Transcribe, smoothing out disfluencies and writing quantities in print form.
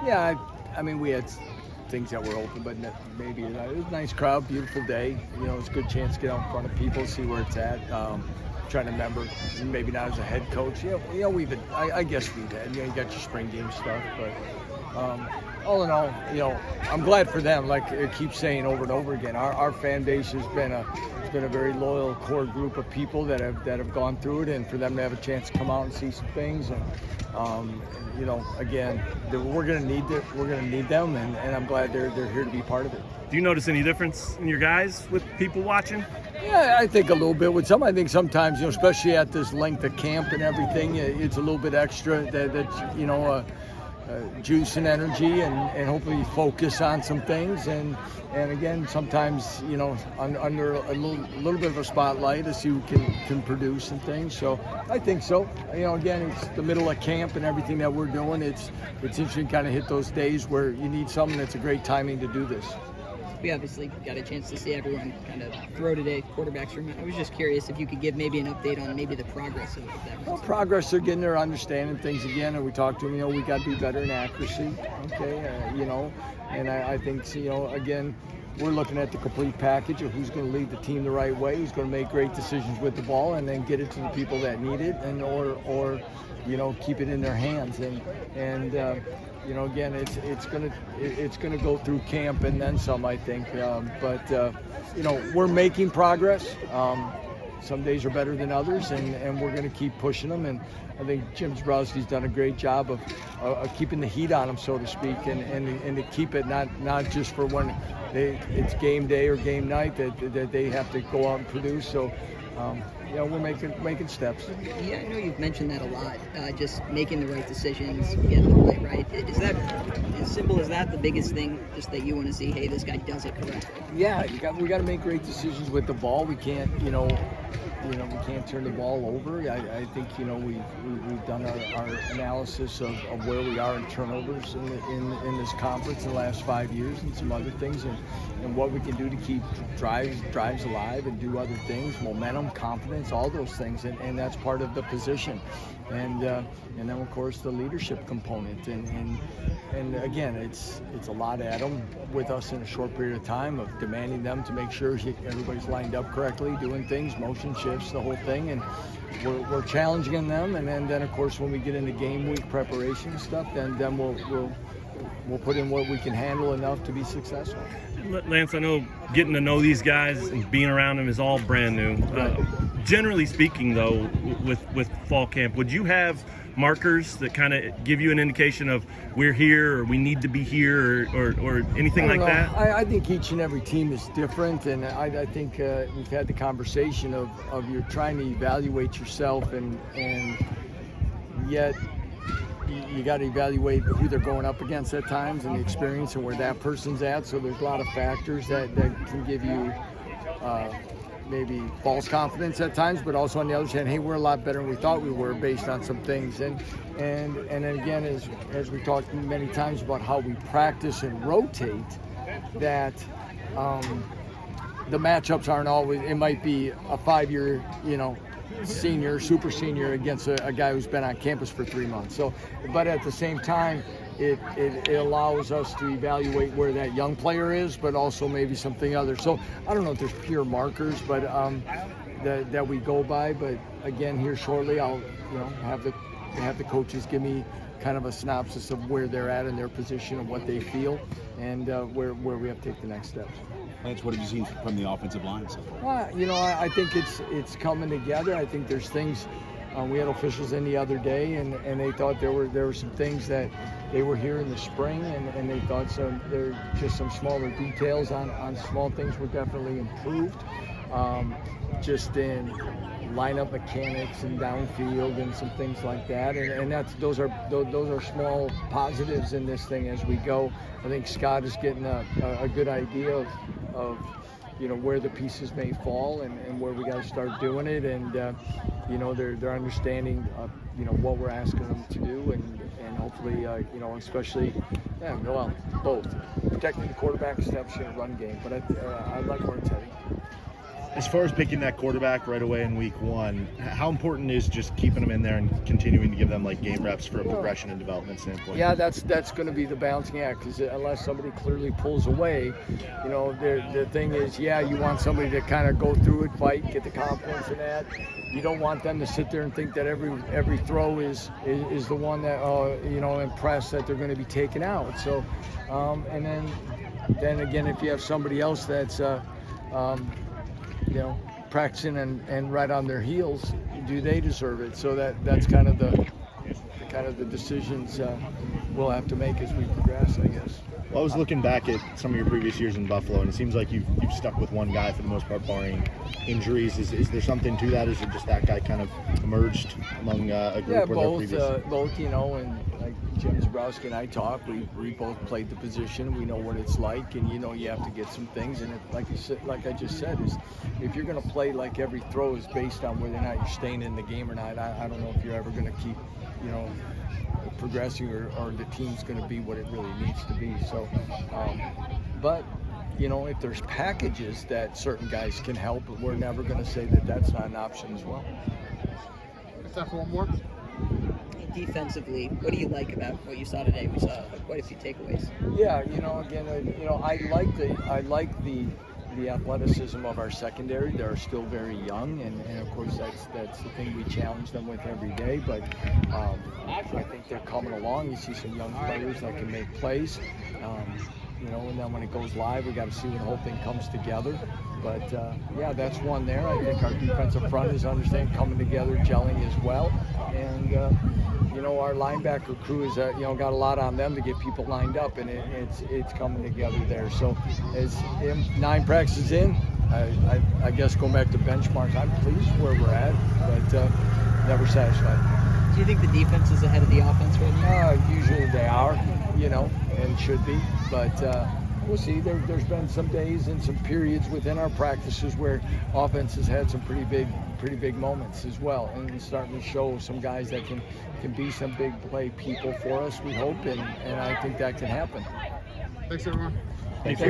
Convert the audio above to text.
Yeah, I mean, we had things that were open, but maybe it was a nice crowd, beautiful day. It's a good chance to get out in front of people, see where it's at. Trying to remember, maybe not as a head coach. I guess we've had. You got your spring game stuff, but all in all, I'm glad for them. Like I keep saying over and over again, our fan base has been a very loyal core group of people that have gone through it, and for them to have a chance to come out and see some things, and again, we're gonna need them, and I'm glad they're here to be part of it. Do you notice any difference in your guys with people watching? Yeah, I think a little bit with some. I think sometimes, especially at this length of camp and everything, it's a little bit extra that juice and energy, and hopefully focus on some things, and again sometimes under a little bit of a spotlight to see who can produce and things. So I think so. Again, it's the middle of camp and everything that we're doing. It's interesting to kind of hit those days where you need something that's a great timing to do this. We obviously got a chance to see everyone kind of throw today, quarterbacks room. I was just curious if you could give maybe an update on maybe the progress of that. Well, progress, they're getting their understanding things again, and we talked to them, we got to be better in accuracy, okay, and I think, again, we're looking at the complete package of who's going to lead the team the right way, who's going to make great decisions with the ball, and then get it to the people that need it, and or keep it in their hands, and again, it's gonna go through camp and then some, I think. But we're making progress. Some days are better than others, and we're going to keep pushing them. And I think Jim Zbrowski's done a great job of keeping the heat on them, so to speak, and to keep it not just for when it's game day or game night that they have to go out and produce. So. We're making steps. Yeah, I know you've mentioned that a lot. Just making the right decisions, getting the play right. Is that as simple as that? The biggest thing, just that you want to see, hey, this guy does it correctly. Yeah, we got to make great decisions with the ball. We can't, we can't turn the ball over. I think we've done our analysis of where we are in turnovers in this conference in the last 5 years, and some other things, and what we can do to keep drives alive and do other things, momentum, confidence, all those things, and that's part of the position, and then of course the leadership component, and again it's a lot at them with us in a short period of time of demanding them to make sure everybody's lined up correctly, doing things, motion shifts, the whole thing, and we're challenging them, and then of course when we get into game week preparation and stuff, then we'll put in what we can handle enough to be successful. Lance, I know getting to know these guys and being around them is all brand new. Generally speaking, though, with fall camp, would you have markers that kind of give you an indication of we're here or we need to be here or anything like that? I think each and every team is different, and I think we've had the conversation of you're trying to evaluate yourself, and yet you got to evaluate who they're going up against at times and the experience and where that person's at. So there's a lot of factors that can give you maybe false confidence at times, but also on the other hand, hey, we're a lot better than we thought we were based on some things. And then again, as we talked many times about how we practice and rotate, that the matchups aren't always, it might be a 5-year, senior, super senior against a guy who's been on campus for 3 months. So, but at the same time, it allows us to evaluate where that young player is, but also maybe something other. So I don't know if there's pure markers, but that we go by. But again, here shortly, I'll have the coaches give me kind of a synopsis of where they're at in their position and what they feel, and where we have to take the next steps. Lance, what have you seen from the offensive line so far? I think it's coming together. I think there's things. We had officials in the other day, and they thought there were some things that they were here in the spring, and they thought there just some smaller details on small things were definitely improved, just in lineup mechanics and downfield and some things like that, and those are small positives in this thing as we go. I think Scott is getting a good idea of where the pieces may fall and where we got to start doing it, and they're understanding what we're asking them to do, and hopefully especially both protecting the quarterback steps in a run game, but I like where it's heading. As far as picking that quarterback right away in week 1, how important is just keeping them in there and continuing to give them like game reps for a progression and development standpoint? Yeah, that's going to be the balancing act, because unless somebody clearly pulls away, you know, the thing is, yeah, you want somebody to kind of go through it, fight, get the confidence in that. You don't want them to sit there and think that every throw is the one that you know, impress that they're going to be taken out. So, and then again, if you have somebody else that's you know, practicing and right on their heels, do they deserve it? So that's kind of the decisions we'll have to make as we progress, I guess. Well, I was looking back at some of your previous years in Buffalo, and it seems like you've stuck with one guy for the most part, barring injuries. Is there something to that, or is it just that guy kind of emerged among a group? Yeah, both, you know, and like Jim Zabrowski and I talk, we both played the position. We know what it's like, and you know, you have to get some things. And like I just said, is if you're going to play like every throw is based on whether or not you're staying in the game or not, I don't know if you're ever going to keep, you know, progressing or the team's going to be what it really needs to be. So, but you know, if there's packages that certain guys can help, we're never going to say that that's not an option as well. Is that for one more? Defensively, what do you like about what you saw today? We saw quite a few takeaways. Yeah, you know, again, you know, I like the athleticism of our secondary. They're still very young, and of course that's the thing we challenge them with every day. But I think they're coming along. You see some young players that can make plays. You know, and then when it goes live, we got to see when the whole thing comes together. But yeah, that's one there. I think our defensive front is understanding, coming together, gelling as well, and you know, our linebacker crew is you know, got a lot on them to get people lined up, and it's coming together there. So as 9 practices in, I guess going back to benchmarks, I'm pleased where we're at, but never satisfied. Do you think the defense is ahead of the offense right now? Usually they are, you know, and should be, but we'll see. There's been some days and some periods within our practices where offense has had some pretty big moments as well, and it's starting to show some guys that can be some big play people for us, we hope, and I think that can happen. Thanks, everyone. Thank you.